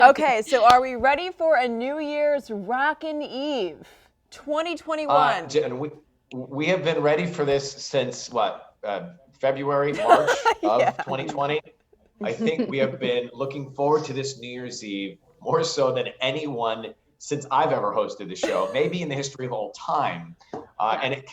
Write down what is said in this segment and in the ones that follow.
Okay, so are we ready for a New Year's Rockin' Eve 2021? And we have been ready for this since what, February, March of Yeah. 2020. I think we have been looking forward to this New Year's Eve more so than anyone since I've ever hosted the show, maybe in the history of all time. And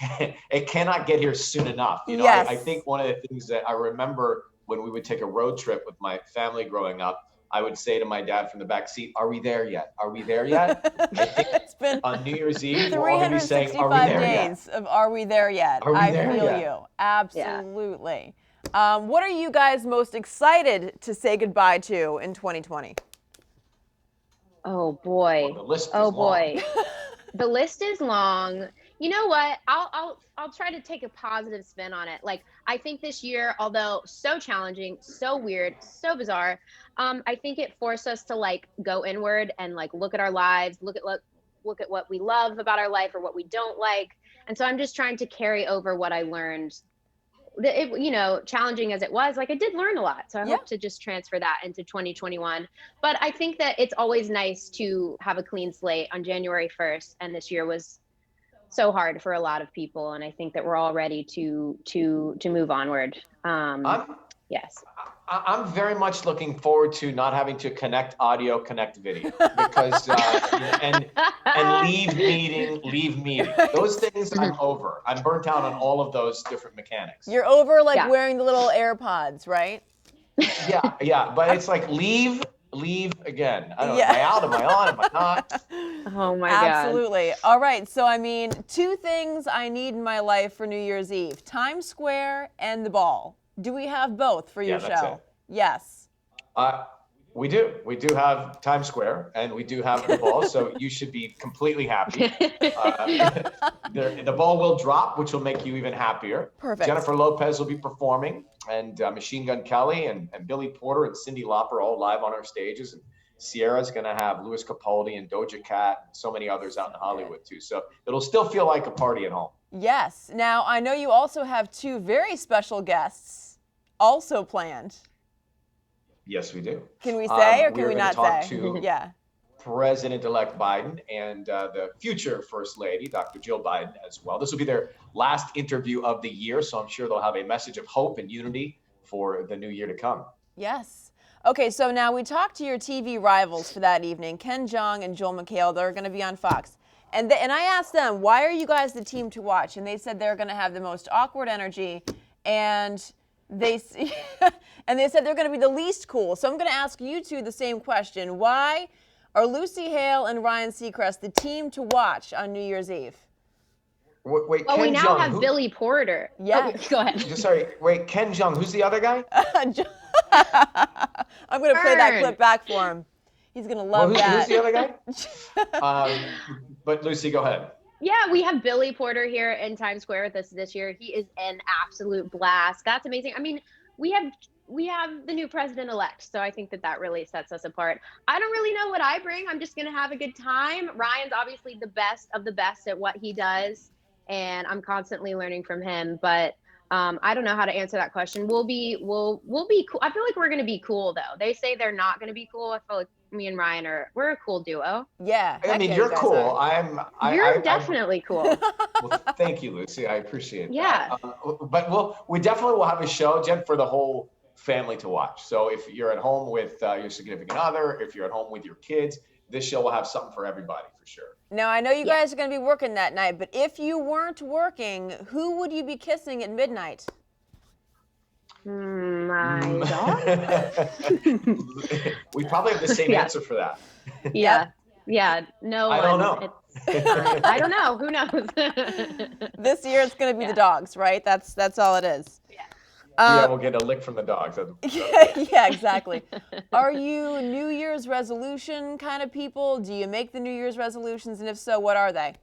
it cannot get here soon enough. You know, Yes. I think one of the things that I remember when we would take a road trip with my family growing up, I would say to my dad from the back seat, "Are we there yet? Are we there yet?" I think It's been on New Year's Eve, we're all going to be saying, "Are we 365 there yet? days of Are We There Yet? Are we I there feel yet?" you. Absolutely. What are you guys most excited to say goodbye to in 2020? Oh boy. Well, the list is Oh long. boy. The list is long. You know what? I'll try to take a positive spin on it. Like, I think this year, although so challenging, so weird, so bizarre, I think it forced us to like go inward and like look at our lives, look at what we love about our life or what we don't like. And so I'm just trying to carry over what I learned. You know, challenging as it was, like I did learn a lot. So I hope to just transfer that into 2021. But I think that it's always nice to have a clean slate on January 1st. And this year was so hard for a lot of people. And I think that we're all ready to move onward. Yes. I'm very much looking forward to not having to connect audio, connect video, because and leave meeting. Those things I'm over. I'm burnt out on all of those different mechanics. You're over like wearing the little AirPods, right? Yeah. But it's like leave again. I don't know. Am I out? Am I on? Am I not? Oh my God. Absolutely. All right. So, I mean, two things I need in my life for New Year's Eve: Times Square and the ball. Do we have both for your that's show? it. Yes. We do. We do have Times Square and we do have the ball, so you should be completely happy. The ball will drop, which will make you even happier. Perfect. Jennifer Lopez will be performing, and Machine Gun Kelly and Billy Porter and Cyndi Lauper all live on our stages. And Sierra's going to have Louis Capaldi and Doja Cat and so many others out in Hollywood too. So it'll still feel like a party at home. Yes. Now, I know you also have two very special guests also planned. Yes, we do. Can we say or can We're we gonna not talk say? to Yeah. President-elect Biden and the future First Lady, Dr. Jill Biden, as well. This will be their last interview of the year, so I'm sure they'll have a message of hope and unity for the new year to come. Yes. Okay, so now we talked to your TV rivals for that evening, Ken Jeong and Joel McHale. They're going to be on Fox. And I asked them, why are you guys the team to watch? And they said they're going to have the most awkward energy, and they said they're going to be the least cool. So I'm going to ask you two the same question. Why are Lucy Hale and Ryan Seacrest the team to watch on New Year's Eve? Wait, Oh, Ken we now Jeong, have Billy Porter. Yeah. Oh, go ahead. Sorry, wait, Ken Jeong, who's the other guy? I'm going to play that clip back for him. He's going to love that. Who's the other guy? But Lucy, go ahead. Yeah, we have Billy Porter here in Times Square with us this year. He is an absolute blast. That's amazing. I mean, we have the new president-elect, so I think that really sets us apart. I don't really know what I bring. I'm just going to have a good time. Ryan's obviously the best of the best at what he does, and I'm constantly learning from him. But I don't know how to answer that question. We'll be cool. I feel like we're going to be cool, though. They say they're not going to be cool. I feel like me and Ryan we're a cool duo. Yeah. I mean, you're cool. You're definitely cool. Well, thank you, Lucy. I appreciate Yeah. that. But we definitely will have a show, Jen, for the whole family to watch. So if you're at home with your significant other, if you're at home with your kids, this show will have something for everybody for sure. Now, I know you guys are going to be working that night, but if you weren't working, who would you be kissing at midnight? My dog? We probably have the same answer for that. Yeah. No, I don't know. I don't know. Who knows? This year it's going to be the dogs, right? That's all it is. Yeah, we'll get a lick from the dogs. Yeah, exactly. Are you New Year's resolution kind of people? Do you make the New Year's resolutions? And if so, what are they?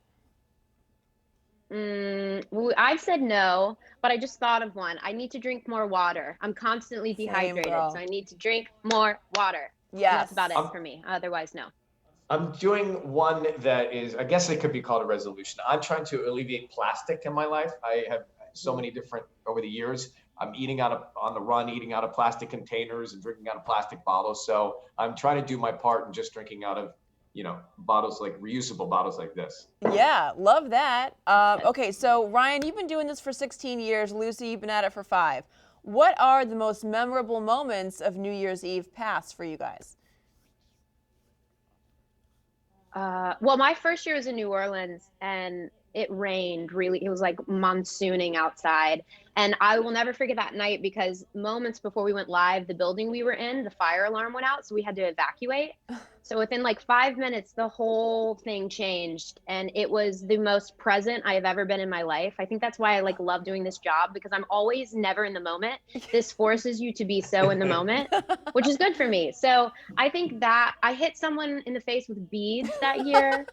I've said no, but I just thought of one. I need to drink more water. I'm constantly dehydrated, so I need to drink more water. Yes. And that's about it for me. Otherwise, no. I'm doing one that is, I guess it could be called a resolution. I'm trying to alleviate plastic in my life. I have so many different, over the years, I'm eating on the run, eating out of plastic containers and drinking out of plastic bottles. So I'm trying to do my part in just drinking out of, bottles, like reusable bottles like this. Yeah, love that. Okay, so Ryan, you've been doing this for 16 years. Lucy, you've been at it for 5. What are the most memorable moments of New Year's Eve past for you guys? Well, my first year was in New Orleans, and it rained really. It was like monsooning outside. And I will never forget that night because moments before we went live, the building we were in, the fire alarm went out. So we had to evacuate. So within like 5 minutes, the whole thing changed. And it was the most present I have ever been in my life. I think that's why I like love doing this job, because I'm always never in the moment. This forces you to be so in the moment, which is good for me. So I think that I hit someone in the face with beads that year.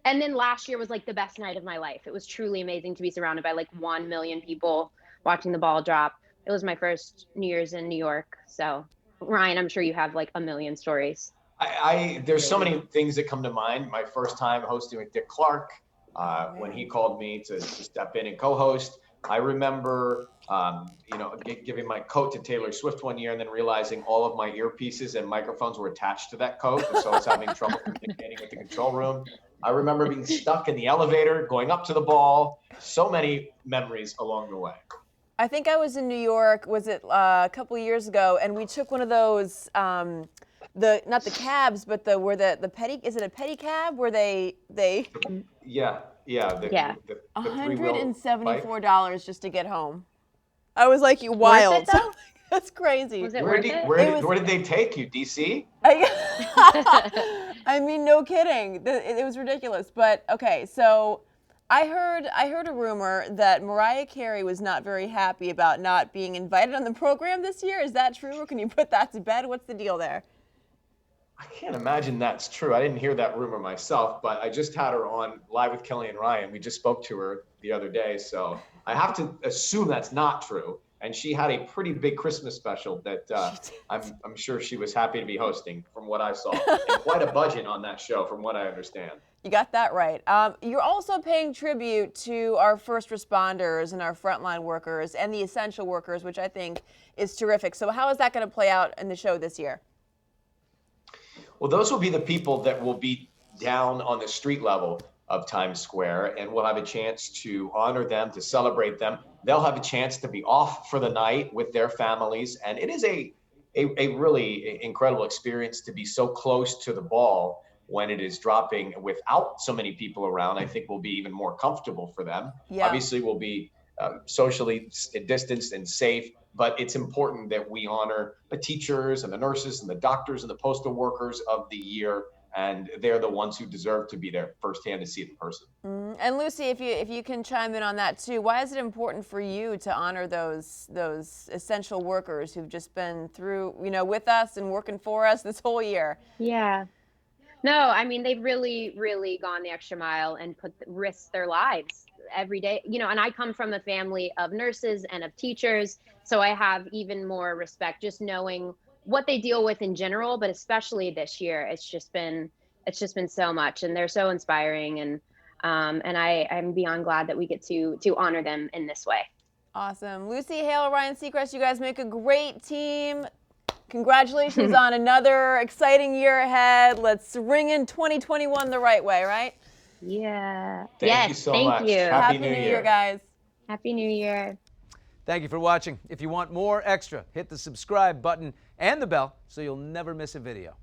And then last year was like the best night of my life. It was truly amazing to be surrounded by like 1 million people watching the ball drop. It was my first New Year's in New York. So Ryan, I'm sure you have like a million stories. There's so many things that come to mind. My first time hosting with Dick Clark, when he called me to step in and co-host. I remember, giving my coat to Taylor Swift one year and then realizing all of my earpieces and microphones were attached to that coat. And so I was having trouble communicating with the control room. I remember being stuck in the elevator, going up to the ball. So many memories along the way. I think I was in New York, was it a couple of years ago, and we took one of those, not the cabs, but the is it a pedicab where they Yeah. The $174 just to get home. I was like, you wild. Worth it, though? That's crazy. Was it Where worth it? where did they take you, DC? I mean, no kidding. It was ridiculous. But okay, so I heard a rumor that Mariah Carey was not very happy about not being invited on the program this year. Is that true, or can you put that to bed? What's the deal there? I can't imagine that's true. I didn't hear that rumor myself, but I just had her on Live with Kelly and Ryan. We just spoke to her the other day, so I have to assume that's not true. And she had a pretty big Christmas special that I'm sure she was happy to be hosting, from what I saw. And quite a budget on that show, from what I understand. You got that right. You're also paying tribute to our first responders and our frontline workers and the essential workers, which I think is terrific. So how is that going to play out in the show this year? Well, those will be the people that will be down on the street level of Times Square, and we'll have a chance to honor them, to celebrate them. They'll have a chance to be off for the night with their families, and it is a really incredible experience to be so close to the ball when it is dropping without so many people around. I think will be even more comfortable for them. Yeah. Obviously, we'll be socially distanced and safe, but it's important that we honor the teachers and the nurses and the doctors and the postal workers of the year, and they're the ones who deserve to be there firsthand to see it in person. And Lucy, if you can chime in on that too, why is it important for you to honor those essential workers who've just been through, with us and working for us this whole year? Yeah. No, I mean, they've really, really gone the extra mile and risked their lives every day. And I come from a family of nurses and of teachers, so I have even more respect just knowing what they deal with in general, but especially this year. It's just been so much, and they're so inspiring, and I'm beyond glad that we get to honor them in this way. Awesome. Lucy Hale, Ryan Seacrest, you guys make a great team. Congratulations on another exciting year ahead. Let's ring in 2021 the right way, right? Yeah. Thank you so much. Thank you. Happy New Year, guys. Happy New Year. Thank you for watching. If you want more extra, hit the subscribe button and the bell so you'll never miss a video.